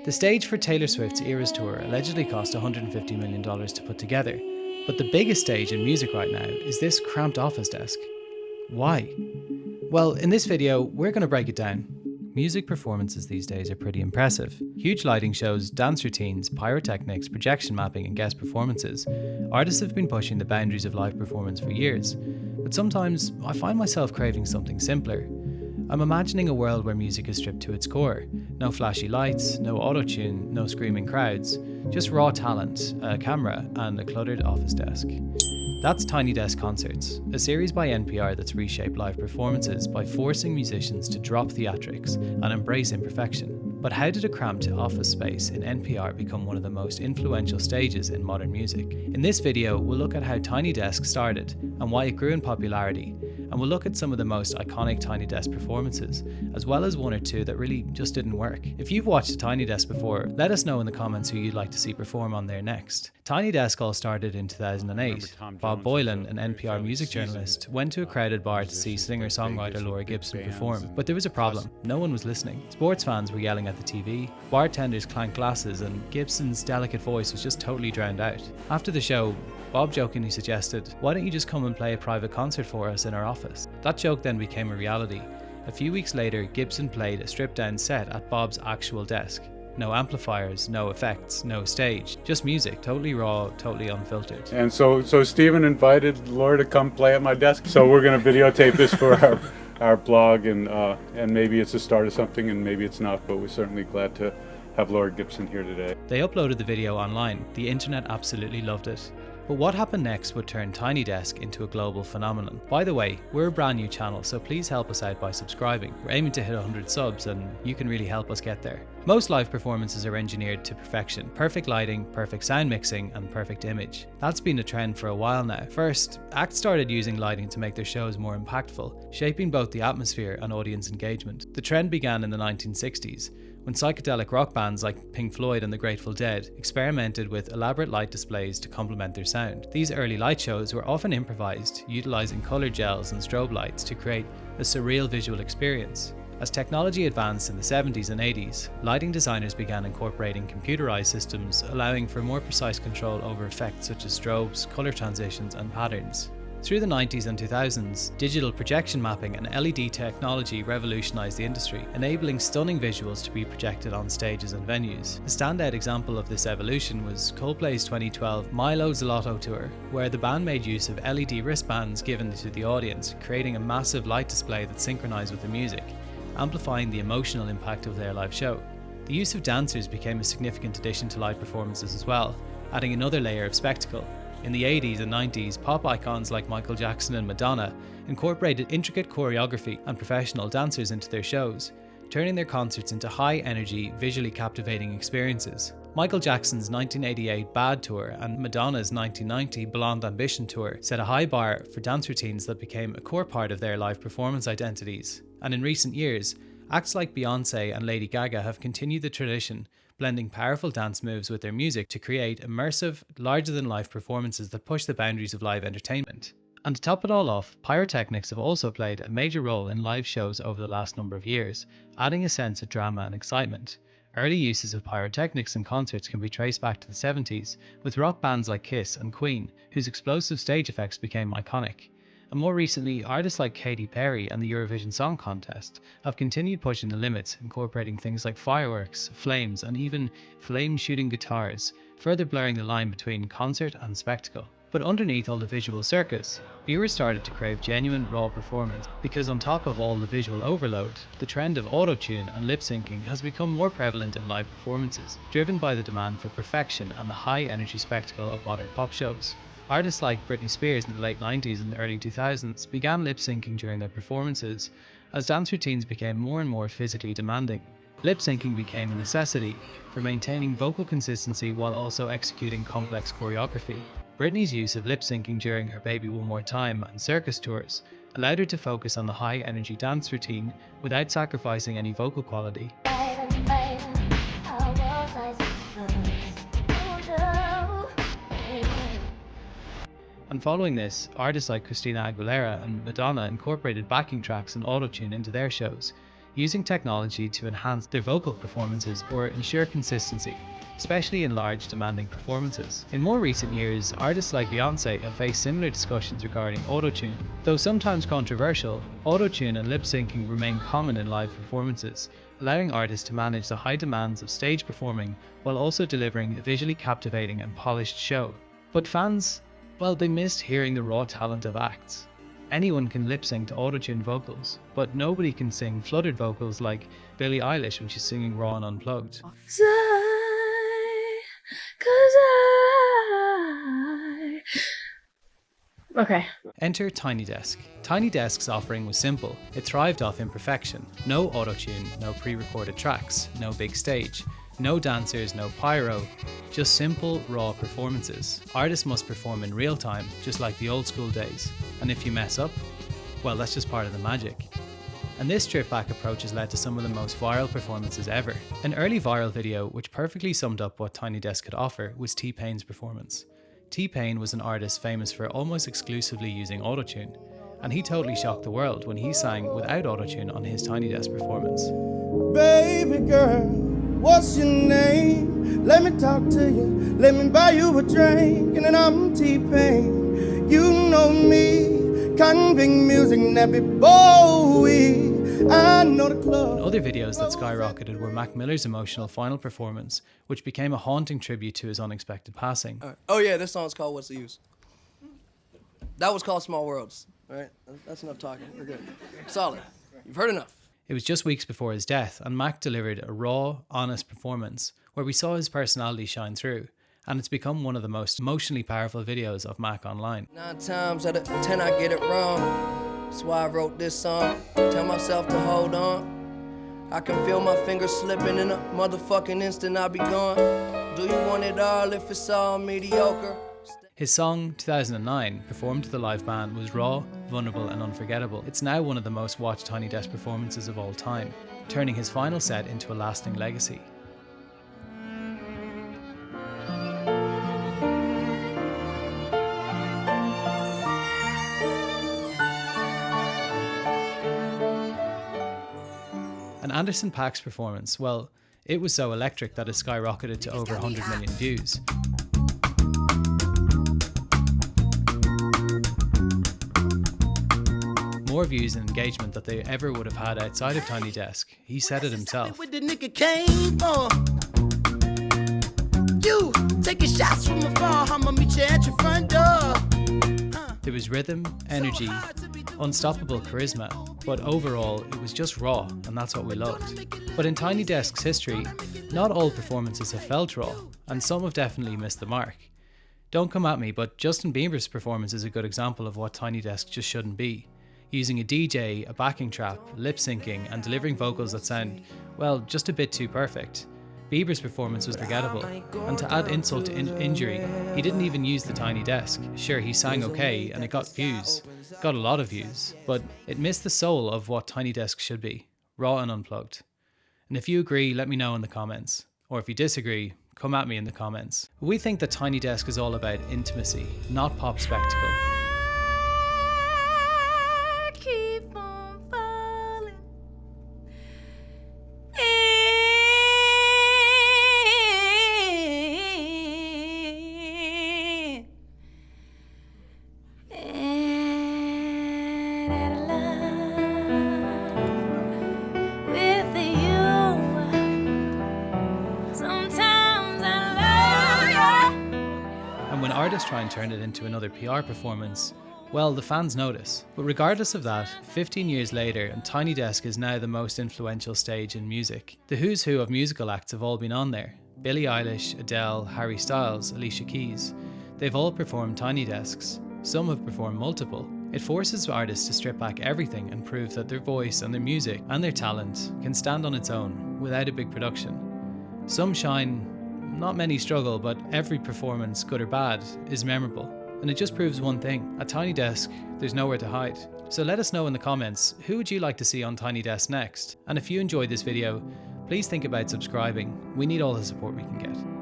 The stage for Taylor Swift's Eras Tour allegedly cost $150 million to put together, but the biggest stage in music right now is this cramped office desk. Why? Well, in this video, we're going to break it down. Music performances these days are pretty impressive. Huge lighting shows, dance routines, pyrotechnics, projection mapping and guest performances. Artists have been pushing the boundaries of live performance for years, but sometimes I find myself craving something simpler. I'm imagining a world where music is stripped to its core. No flashy lights, no auto-tune, no screaming crowds, just raw talent, a camera and a cluttered office desk. That's Tiny Desk Concerts, a series by NPR that's reshaped live performances by forcing musicians to drop theatrics and embrace imperfection. But how did a cramped office space in NPR become one of the most influential stages in modern music? In this video, we'll look at how Tiny Desk started and why it grew in popularity, and we'll look at some of the most iconic Tiny Desk performances, as well as one or two that really just didn't work. If you've watched a Tiny Desk before, let us know in the comments who you'd like to see perform on there next. Tiny Desk all started in 2008. Bob Boylan, an NPR music journalist, went to a crowded bar to see singer-songwriter Laura Gibson perform, but there was a problem. No one was listening. Sports fans were yelling at the TV, bartenders clanked glasses, and Gibson's delicate voice was just totally drowned out. After the show, Bob jokingly suggested, "Why don't you just come and play a private concert for us in our office?" That joke then became a reality. A few weeks later, Gibson played a stripped-down set at Bob's actual desk. No amplifiers, no effects, no stage, just music, totally raw, totally unfiltered. And so Stephen invited Laura to come play at my desk. So we're going to videotape this for our blog, and maybe it's the start of something, and maybe it's not, but we're certainly glad to have Laura Gibson here today. They uploaded the video online. The internet absolutely loved it. But what happened next would turn Tiny Desk into a global phenomenon. By the way, we're a brand new channel, so please help us out by subscribing. We're aiming to hit 100 subs, and you can really help us get there. Most live performances are engineered to perfection. Perfect lighting, perfect sound mixing, and perfect image. That's been a trend for a while now. First, acts started using lighting to make their shows more impactful, shaping both the atmosphere and audience engagement. The trend began in the 1960s, when psychedelic rock bands like Pink Floyd and the Grateful Dead experimented with elaborate light displays to complement their sound. These early light shows were often improvised, utilizing color gels and strobe lights to create a surreal visual experience. As technology advanced in the 70s and 80s, lighting designers began incorporating computerized systems, allowing for more precise control over effects such as strobes, color transitions, and patterns. Through the 90s and 2000s, digital projection mapping and LED technology revolutionized the industry, enabling stunning visuals to be projected on stages and venues. A standout example of this evolution was Coldplay's 2012 Milo's Lotto tour, where the band made use of LED wristbands given to the audience, creating a massive light display that synchronized with the music, amplifying the emotional impact of their live show. The use of dancers became a significant addition to live performances as well, adding another layer of spectacle. In the 80s and 90s, pop icons like Michael Jackson and Madonna incorporated intricate choreography and professional dancers into their shows, turning their concerts into high-energy, visually captivating experiences. Michael Jackson's 1988 Bad Tour and Madonna's 1990 Blonde Ambition Tour set a high bar for dance routines that became a core part of their live performance identities. And in recent years, acts like Beyoncé and Lady Gaga have continued the tradition, blending powerful dance moves with their music to create immersive, larger-than-life performances that push the boundaries of live entertainment. And to top it all off, pyrotechnics have also played a major role in live shows over the last number of years, adding a sense of drama and excitement. Early uses of pyrotechnics in concerts can be traced back to the 70s, with rock bands like Kiss and Queen, whose explosive stage effects became iconic. And more recently, artists like Katy Perry and the Eurovision Song Contest have continued pushing the limits, incorporating things like fireworks, flames, and even flame-shooting guitars, further blurring the line between concert and spectacle. But underneath all the visual circus, viewers started to crave genuine raw performance, because on top of all the visual overload, the trend of auto-tune and lip-syncing has become more prevalent in live performances, driven by the demand for perfection and the high-energy spectacle of modern pop shows. Artists like Britney Spears in the late 90s and the early 2000s began lip-syncing during their performances, as dance routines became more and more physically demanding. Lip-syncing became a necessity for maintaining vocal consistency while also executing complex choreography. Britney's use of lip-syncing during her Baby One More Time and circus tours allowed her to focus on the high-energy dance routine without sacrificing any vocal quality. And following this, artists like Christina Aguilera and Madonna incorporated backing tracks and autotune into their shows, using technology to enhance their vocal performances or ensure consistency, especially in large, demanding performances. In more recent years, artists like Beyoncé have faced similar discussions regarding autotune. Though sometimes controversial, autotune and lip syncing remain common in live performances, allowing artists to manage the high demands of stage performing while also delivering a visually captivating and polished show. But fans, well, they missed hearing the raw talent of acts. Anyone can lip sync to autotune vocals, but nobody can sing flooded vocals like Billie Eilish when she's singing raw and unplugged. Okay. Enter Tiny Desk. Tiny Desk's offering was simple. It thrived off imperfection. No autotune, no pre-recorded tracks, no big stage, no dancers, no pyro, just simple, raw performances. Artists must perform in real time, just like the old school days. And if you mess up, well, that's just part of the magic. And this stripped-back approach has led to some of the most viral performances ever. An early viral video which perfectly summed up what Tiny Desk could offer was T-Pain's performance. T-Pain was an artist famous for almost exclusively using autotune, and he totally shocked the world when he sang without autotune on his Tiny Desk performance. Baby girl, what's your name? Let me talk to you, let me buy you a drink, and then I'm T-Pain. You know me, convict music, nappy Bowie. I know the club. Other videos that skyrocketed were Mac Miller's emotional final performance, which became a haunting tribute to his unexpected passing. Right. Oh yeah, this song's called What's the Use. That was called Small Worlds. All right, that's enough talking. We're good. Solid. You've heard enough. It was just weeks before his death, and Mac delivered a raw, honest performance where we saw his personality shine through, and it's become one of the most emotionally powerful videos of Mac online. 9 times out of 10 I get it wrong. That's why I wrote this song. Tell myself to hold on. I can feel my fingers slipping in a motherfucking instant I'll be gone. Do you want it all if it's all mediocre? His song, 2009, performed to the live band, was raw, vulnerable and unforgettable. It's now one of the most watched Tiny Desk performances of all time, turning his final set into a lasting legacy. And Anderson .Paak's performance, well, it was so electric that it skyrocketed to over 100 million views. More views and engagement that they ever would have had outside of Tiny Desk. He said it himself. There was rhythm, energy, unstoppable charisma, but overall it was just raw, and that's what we loved. But in Tiny Desk's history, not all performances have felt raw, and some have definitely missed the mark. Don't come at me, but Justin Bieber's performance is a good example of what Tiny Desk just shouldn't be. Using a DJ, a backing track, lip syncing, and delivering vocals that sound, well, just a bit too perfect. Bieber's performance was forgettable, and to add insult to injury, he didn't even use the Tiny Desk. Sure, he sang okay, and it got views, got a lot of views, but it missed the soul of what Tiny Desk should be, raw and unplugged. And if you agree, let me know in the comments. Or if you disagree, come at me in the comments. We think that Tiny Desk is all about intimacy, not pop spectacle. When artists try and turn it into another PR performance, well, the fans notice. But regardless of that, 15 years later, and Tiny Desk is now the most influential stage in music. The who's who of musical acts have all been on there. Billie Eilish, Adele, Harry Styles, Alicia Keys. They've all performed Tiny Desks. Some have performed multiple. It forces artists to strip back everything and prove that their voice and their music and their talent can stand on its own without a big production. Some shine, not many struggle, but every performance, good or bad, is memorable. And it just proves one thing: at Tiny Desk, there's nowhere to hide. So let us know in the comments, who would you like to see on Tiny Desk next? And if you enjoyed this video, please think about subscribing. We need all the support we can get.